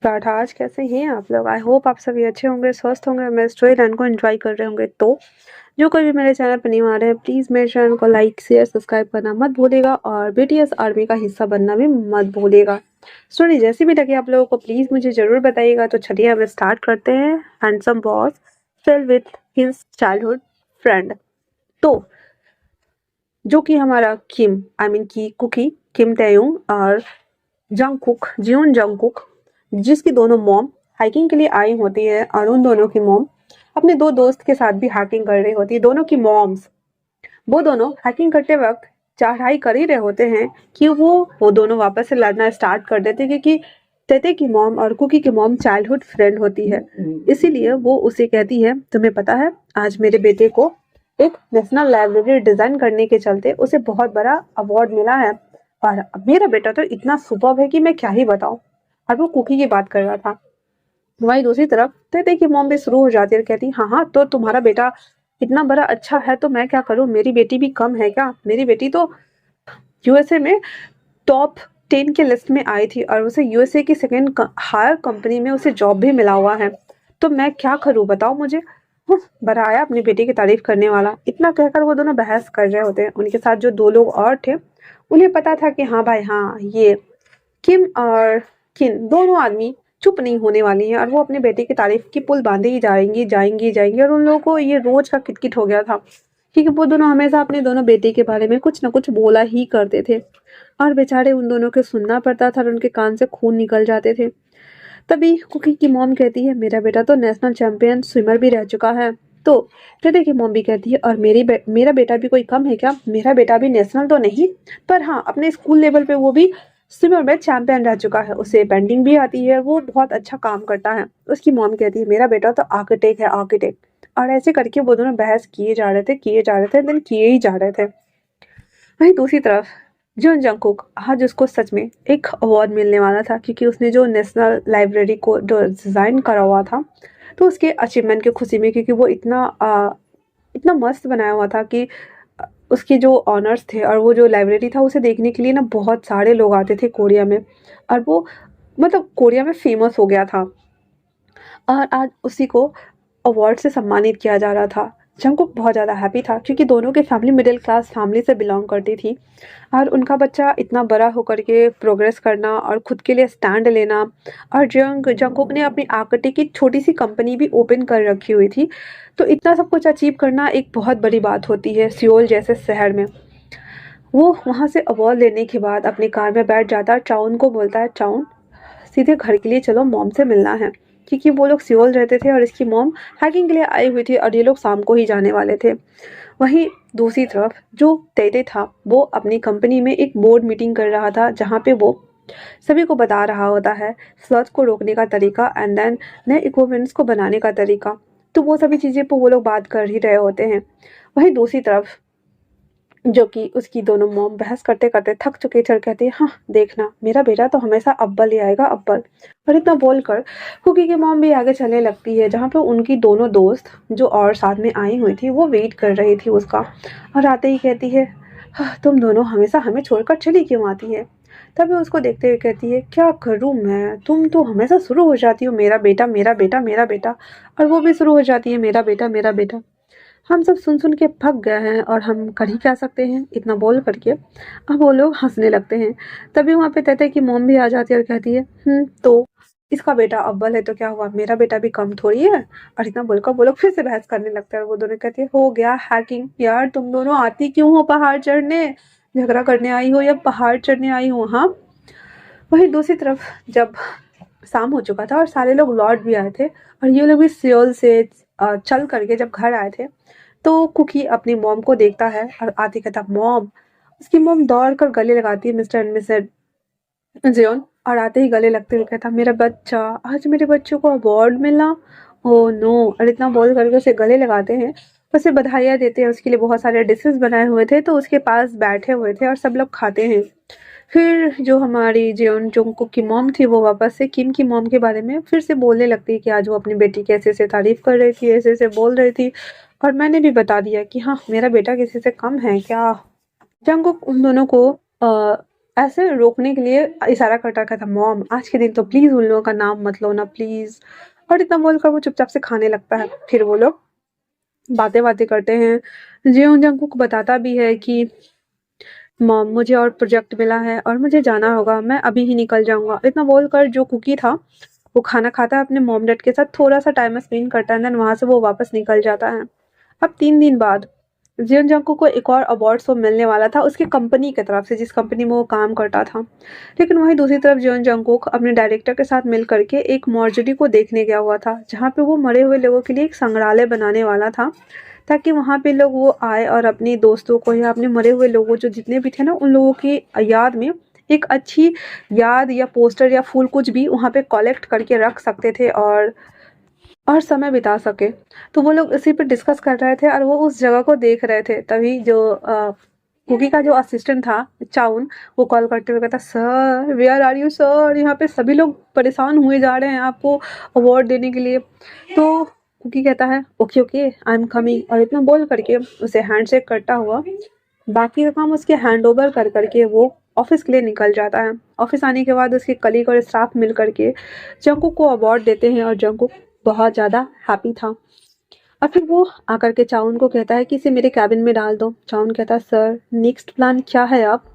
राठा। आज कैसे हैं आप लोग? आई होप आप सभी अच्छे होंगे, स्वस्थ होंगे, मैं स्टोरी लाइन को एंजॉय कर रहे होंगे। तो जो कोई भी मेरे चैनल पर न्यू आ रहे हैं, प्लीज़ मेरे चैनल को लाइक शेयर सब्सक्राइब करना मत भूलिएगा और बीटीएस आर्मी का हिस्सा बनना भी मत भूलिएगा। स्टोरी जैसी भी लगी आप लोगों को प्लीज़ मुझे ज़रूर बताइएगा। तो चलिए हम स्टार्ट करते हैं। Handsome boss fail with his childhood friend. तो जो कि हमारा किम आई मीन की कुकी किम टैयुंग और जंगकुक जियोन जंगकुक, जिसकी दोनों मॉम हाइकिंग के लिए आई होती है और उन दोनों की मॉम अपने दो दोस्त के साथ भी हाइकिंग कर रही होती है। दोनों की मॉम्स वो दोनों हाइकिंग करते वक्त चढ़ाई कर ही रहे होते हैं कि वो दोनों वापस से लड़ना स्टार्ट कर देते हैं, क्योंकि तेते की मॉम और कुकी की मॉम चाइल्डहुड फ्रेंड होती है। इसीलिए वो उसे कहती है, तुम्हें पता है आज मेरे बेटे को एक नेशनल लाइब्रेरी डिजाइन करने के चलते उसे बहुत बड़ा अवार्ड मिला है और मेरा बेटा तो इतना सुपर्ब है कि मैं क्या ही बताऊं। और वो कुकी की बात कर रहा था। वहीं दूसरी तरफ तेते की मॉम भी शुरू हो जाती है और कहती हाँ हाँ, तो तुम्हारा बेटा इतना बड़ा अच्छा है तो मैं क्या करूं, मेरी बेटी भी कम है क्या? मेरी बेटी तो यूएसए में टॉप 10 के लिस्ट में आई थी और उसे यूएसए की सेकेंड हायर कंपनी में उसे जॉब भी मिला हुआ है। तो मैं क्या करूं बताओ मुझे। बड़ा आया अपनी बेटी की तारीफ करने वाला। इतना कहकर वो दोनों बहस कर रहे होते हैं। उनके साथ जो दो लोग और थे उन्हें पता था कि हाँ भाई हाँ, ये किम और किन दोनों आदमी चुप नहीं होने वाली हैं और वो अपने बेटे की तारीफ की पुल बांधे ही जाएंगी जाएंगी जाएंगी। और उन लोगों को ये रोज का किटकिट हो गया था, क्योंकि वो दोनों हमेशा अपने दोनों बेटे के बारे में कुछ न कुछ बोला ही करते थे और बेचारे उन दोनों के सुनना पड़ता था और उनके कान से खून निकल जाते थे। तभी कुकी की मॉम कहती है, मेरा बेटा तो नेशनल चैंपियन स्विमर भी रह चुका है। तो टेटे की मॉम भी कहती है, और मेरा बेटा भी कोई कम है क्या? मेरा बेटा भी नेशनल तो नहीं, पर हाँ अपने स्कूल लेवल पे वो भी स्विमर में चैंपियन रह चुका है। उसे पेंटिंग भी आती है, वो बहुत अच्छा काम करता है। उसकी मॉम कहती है, मेरा बेटा तो आर्किटेक्ट है, आर्किटेक्ट। और ऐसे करके वो दोनों बहस किए जा रहे थे देन किए ही जा रहे थे। वहीं दूसरी तरफ जून जंगकुक आज उसको सच में एक अवार्ड मिलने वाला था, क्योंकि उसने जो नेशनल लाइब्रेरी को जो डिज़ाइन करा हुआ था, तो उसके अचीवमेंट की खुशी में, क्योंकि वो इतना मस्त बनाया हुआ था कि उसके जो ऑनर्स थे और वो जो लाइब्रेरी था उसे देखने के लिए ना बहुत सारे लोग आते थे कोरिया में। और वो मतलब कोरिया में फेमस हो गया था और आज उसी को अवार्ड से सम्मानित किया जा रहा था। जंगकुक बहुत ज़्यादा हैप्पी था, क्योंकि दोनों की फैमिली मिडिल क्लास फैमिली से बिलोंग करती थी और उनका बच्चा इतना बड़ा होकर के प्रोग्रेस करना और खुद के लिए स्टैंड लेना। और जंगकुक ने अपनी आर्किटेक्ट की छोटी सी कंपनी भी ओपन कर रखी हुई थी। तो इतना सब कुछ अचीव करना एक बहुत बड़ी बात होती है सियोल जैसे शहर में। वो वहाँ से अवार्ड लेने के बाद अपनी कार में बैठ जाता है, चाउन को बोलता है, चाउन सीधे घर के लिए चलो, मॉम से मिलना है। क्योंकि वो लोग सियोल रहते थे और इसकी मॉम हाइकिंग के लिए आई हुई थी और ये लोग शाम को ही जाने वाले थे। वहीं दूसरी तरफ जो तेते था वो अपनी कंपनी में एक बोर्ड मीटिंग कर रहा था, जहाँ पे वो सभी को बता रहा होता है फ्लड को रोकने का तरीका एंड देन नए इक्विपमेंट्स को बनाने का तरीका। तो वो सभी चीज़ें पर वो लोग बात कर ही रहे होते हैं। वहीं दूसरी तरफ जो कि उसकी दोनों मॉम बहस करते करते थक चुके थे और कहती है, हाँ देखना मेरा बेटा तो हमेशा अव्वल ही आएगा, अव्वल। और इतना बोलकर कुकी की मॉम भी आगे चलने लगती है, जहाँ पे उनकी दोनों दोस्त जो और साथ में आई हुई थी वो वेट कर रही थी उसका। और आते ही कहती है, हाँ, तुम दोनों हमेशा हमें छोड़कर चली क्यों आती है? तभी उसको देखते हुए कहती है, क्या करूँ मैं, तुम तो हमेशा शुरू हो जाती हो मेरा बेटा मेरा बेटा मेरा बेटा, और वो भी शुरू हो जाती है मेरा बेटा मेरा बेटा। हम सब सुन सुन के पक गए हैं और हम कर ही क्या सकते हैं, इतना बोल करके अब वो लोग हंसने लगते हैं। तभी वहाँ पे तेते की मॉम भी आ जाती है और कहती है, तो इसका बेटा अव्वल है तो क्या हुआ, मेरा बेटा भी कम थोड़ी है। और इतना बोलकर वो लोग फिर से बहस करने लगते हैं और वो दोनों कहती है, हो गया हैकिंग, यार तुम दोनों आती क्यों हो पहाड़ चढ़ने? झगड़ा करने आई हो या पहाड़ चढ़ने आई हो? हाँ। वहीं दूसरी तरफ जब शाम हो चुका था और सारे लोग लौट भी आए थे और ये लोग भी सियोल से चल करके जब घर आए थे, तो कुकी अपनी मॉम को देखता है और आते कहता, मॉम। उसकी मॉम दौड़ कर गले लगाती है मिस्टर एंड मिसेस जियोन, और आते ही गले लगते हुए कहता, मेरा बच्चा, आज मेरे बच्चों को अवार्ड मिला, ओ नो। और इतना बोल करके उसे गले लगाते हैं, उसे बधाइयाँ देते हैं। उसके लिए बहुत सारे डिशेस बनाए हुए थे तो उसके पास बैठे हुए थे और सब लोग खाते हैं। फिर जो हमारी जियोन जोंगकुक की मॉम थी वो वापस से किम की मॉम के बारे में फिर से बोलने लगती है कि आज वो अपनी बेटी की ऐसे ऐसे तारीफ कर रही थी, ऐसे ऐसे बोल रही थी और मैंने भी बता दिया कि हाँ मेरा बेटा किसी से कम है क्या। जंगकुक उन दोनों को ऐसे रोकने के लिए इशारा करता कहता मॉम आज के दिन तो प्लीज़ उन लोगों का नाम मत लो ना प्लीज़। और इतना बोलकर वो चुपचाप से खाने लगता है। फिर वो लोग बातें-वातें करते हैं। जियोंग जंगकुक बताता भी है कि मॉम मुझे और प्रोजेक्ट मिला है और मुझे जाना होगा, मैं अभी ही निकल जाऊँगा। इतना बोलकर जो कुकी था, वो खाना खाता है अपने मॉम-डैड के साथ थोड़ा-सा टाइम स्पेंड करता है, देन वहाँ से वो वापस निकल जाता है। अब 3 दिन बाद जियोंग जंगकुक को एक और अवार्ड शो मिलने वाला था उसकी कंपनी की तरफ से, जिस कंपनी में वो काम करता था। लेकिन वहीं दूसरी तरफ जियोंग जंगकुक अपने डायरेक्टर के साथ मिल कर के एक मॉर्चरी को देखने गया हुआ था, जहाँ पे वो मरे हुए लोगों के लिए एक संग्रहालय बनाने वाला था, ताकि वहाँ पे लोग वो आए और अपने दोस्तों को या अपने मरे हुए लोगों जो जितने भी थे ना, उन लोगों की याद में एक अच्छी याद या पोस्टर या फूल कुछ भी वहाँ पे कलेक्ट करके रख सकते थे और समय बिता सके। तो वो लोग इसी पे डिस्कस कर रहे थे और वो उस जगह को देख रहे थे। तभी जो कुकी का जो असिस्टेंट था चाउन, वो कॉल करते हुए कहता sir where are you sir, यहाँ पे सभी लोग परेशान हुए जा रहे हैं आपको अवार्ड देने के लिए। तो कुकी कहता है okay okay I am coming, और इतना बोल करके उसे हैंडशेक करता हुआ बाकी का काम उसके हैंड ओवर कर करके वो ऑफिस के लिए निकल जाता है। ऑफिस आने के बाद उसके कलीग और स्टाफ मिल करके जंगकुक को अवार्ड देते हैं और जंगकुक बहुत ज़्यादा हैप्पी था। और फिर वो आकर के चाउन को कहता है कि इसे मेरे कैबिन में डाल दो। चाउन कहता है सर नेक्स्ट प्लान क्या है आप?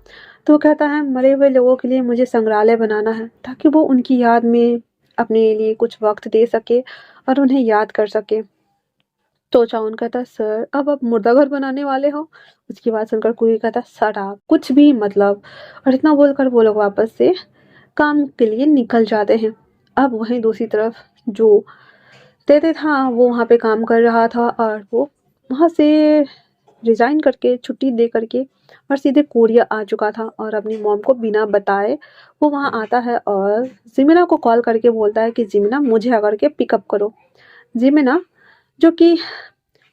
तो वो कहता है मरे हुए लोगों के लिए मुझे संग्रहालय बनाना है, ताकि वो उनकी याद में अपने लिए कुछ वक्त दे सके और उन्हें याद कर सके। तो चाउन कहता सर अब आप मुर्दा घर बनाने वाले हो? उसकी बात सुनकर कुकी कहता शट अप, कुछ भी मतलब। और इतना बोलकर वो लोग वापस से काम के लिए निकल जाते हैं। अब वहीं दूसरी तरफ जो तेते था वो वहाँ पे काम कर रहा था और वो वहाँ से रिजाइन करके छुट्टी दे करके और सीधे कोरिया आ चुका था, और अपनी मॉम को बिना बताए वो वहाँ आता है और जिमिना को कॉल करके बोलता है कि जिमिना मुझे आकर के पिकअप करो। जिमिना जो कि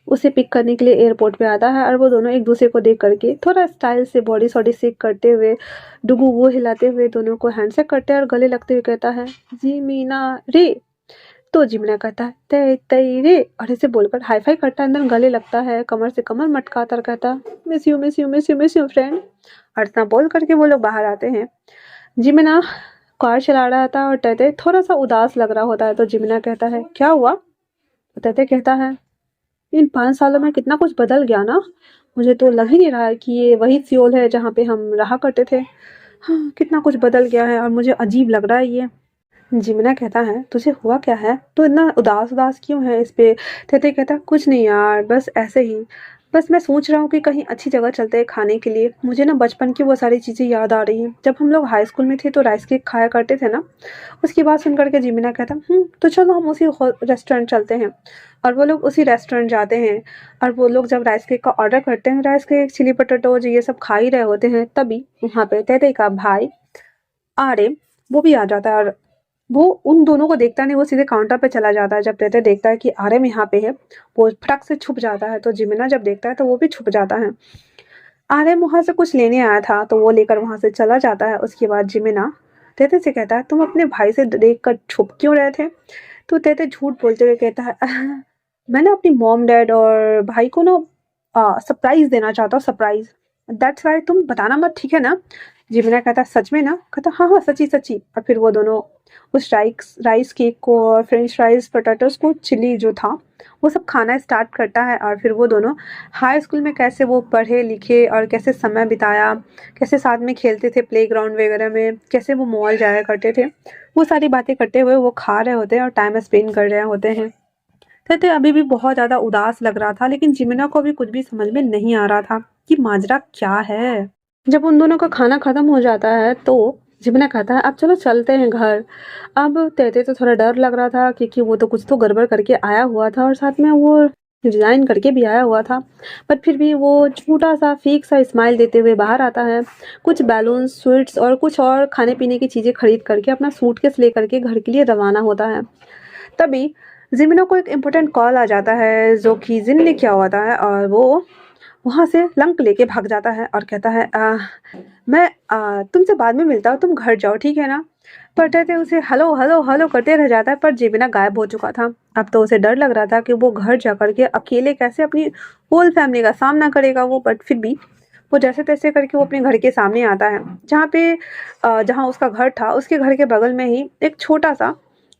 उसे पिक करने के लिए एयरपोर्ट पे आता है और वो दोनों एक दूसरे को देख करके थोड़ा स्टाइल से बॉडी सॉडी शेक करते हुए डुगू वो हिलाते हुए दोनों को हैंडशेक करते हैं और गले लगते हुए कहता है जिमिना रे। तो जिमिना कहता है तय तय रे, और ऐसे बोलकर हाई फाई करता है, अंदर गले लगता है, कमर से कमर मटकाता और कहता miss you miss you miss you miss you friend. और इतना बोल करके वो लोग बाहर आते हैं। जिमिना कार चला रहा था और तय थोड़ा सा उदास लग रहा होता है। तो जिमिना कहता है क्या हुआ? तय कहता है इन 5 सालों में कितना कुछ बदल गया ना, मुझे तो लग ही नहीं रहा है कि ये वही सियोल है जहाँ पे हम रहा करते थे। हाँ कितना कुछ बदल गया है और मुझे अजीब लग रहा है ये। जिमिना कहता है तुझे हुआ क्या है, तो इतना उदास उदास क्यों है इस पे? तेते कहता कुछ नहीं यार बस ऐसे ही, बस मैं सोच रहा हूँ कि कहीं अच्छी जगह चलते हैं खाने के लिए। मुझे ना बचपन की वो सारी चीज़ें याद आ रही हैं, जब हम लोग हाई स्कूल में थे तो राइस केक खाया करते थे ना। उसकी बात सुन करके जिमिना कहता तो चलो हम उसी रेस्टोरेंट चलते हैं। और वो लोग उसी रेस्टोरेंट जाते हैं और वो लोग जब राइस केक का ऑर्डर करते हैं, राइस केक चिली पटेटो ये सब खा ही रहे होते हैं, तभी वहाँ पे तेते का भाई आर्यन वो भी आ जाता है। और वो उन दोनों को देखता नहीं, वो सीधे काउंटर पे चला जाता है। जब तेते देखता है कि आर्यन यहाँ पे है, वो फटक से छुप जाता है। तो जिमिना जब देखता है तो वो भी छुप जाता है। आर्यन वहाँ से कुछ लेने आया था तो वो लेकर वहाँ से चला जाता है। उसके बाद जिमिना तेते से कहता है तुम अपने भाई से देख कर छुप क्यों रहे थे? तो तेते झूठ बोलते हुए कहता है मैं ना अपनी मॉम डैड और भाई को ना सरप्राइज देना चाहता हूँ, सरप्राइज, दैट्स वाई तुम बताना मत ठीक है ना? जिमिना कहता सच में ना? कहता हाँ हाँ सच्ची सच्ची। और फिर वो दोनों उस राइस केक को और फ्रेंच फ्राइज पोटैटोस को चिली जो था वो सब खाना स्टार्ट करता है। और फिर वो दोनों हाई स्कूल में कैसे वो पढ़े लिखे और कैसे समय बिताया, कैसे साथ में खेलते थे प्लेग्राउंड वगैरह में, कैसे वो मॉल जाया करते थे, वो सारी बातें करते हुए वो खा रहे होते हैं और टाइम स्पेंड कर रहे होते हैं। कहते अभी भी बहुत ज़्यादा उदास लग रहा था, लेकिन जिमिना को भी कुछ भी समझ में नहीं आ रहा था कि माजरा क्या है। जब उन दोनों का खाना खत्म हो जाता है तो जिमिना कहता है अब चलो चलते हैं घर। अब तेते तो थोड़ा डर लग रहा था क्योंकि वो तो कुछ तो गड़बड़ करके आया हुआ था और साथ में वो रिजाइन करके भी आया हुआ था। पर फिर भी वो छोटा सा फेक सा स्माइल देते हुए बाहर आता है, कुछ बैलून स्वीट्स और कुछ और खाने पीने की चीज़ें खरीद करके अपना सूटकेस लेकर के घर के लिए रवाना होता है। तभी जिमिनो को एक इम्पोर्टेंट कॉल आ जाता है जो कि जिन ने किया होता है, और वो वहाँ से लंक लेके भाग जाता है और कहता है मैं तुमसे बाद में मिलता हूँ, तुम घर जाओ ठीक है ना? पर कहते उसे हेलो हेलो हेलो करते रह जाता है, पर जिमिना गायब हो चुका था। अब तो उसे डर लग रहा था कि वो घर जा करके अकेले कैसे अपनी होल फैमिली का सामना करेगा वो, बट फिर भी वो जैसे तैसे करके वो अपने घर के सामने आता है, जहाँ उसका घर था उसके घर के बगल में ही एक छोटा सा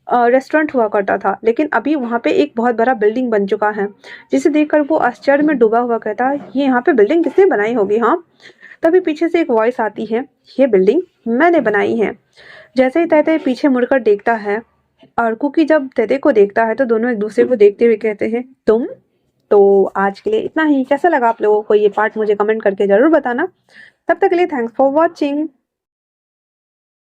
रेस्टोरेंट हुआ करता था, लेकिन अभी वहाँ पे एक बहुत बड़ा बिल्डिंग बन चुका है, जिसे देखकर वो आश्चर्य में डूबा हुआ कहता है, ये यहाँ पे बिल्डिंग किसने बनाई होगी? हाँ। तभी पीछे से एक वॉइस आती है, ये बिल्डिंग मैंने बनाई है। जैसे ही तैते पीछे मुड़कर देखता है और कुकी जब तैते को देखता है तो दोनों एक दूसरे को देखते हुए कहते हैं, तुम? तो आज के लिए इतना ही। कैसा लगा आप लोगों को ये पार्ट मुझे कमेंट करके ज़रूर बताना। तब तक के लिए थैंक्स फॉर वॉचिंग।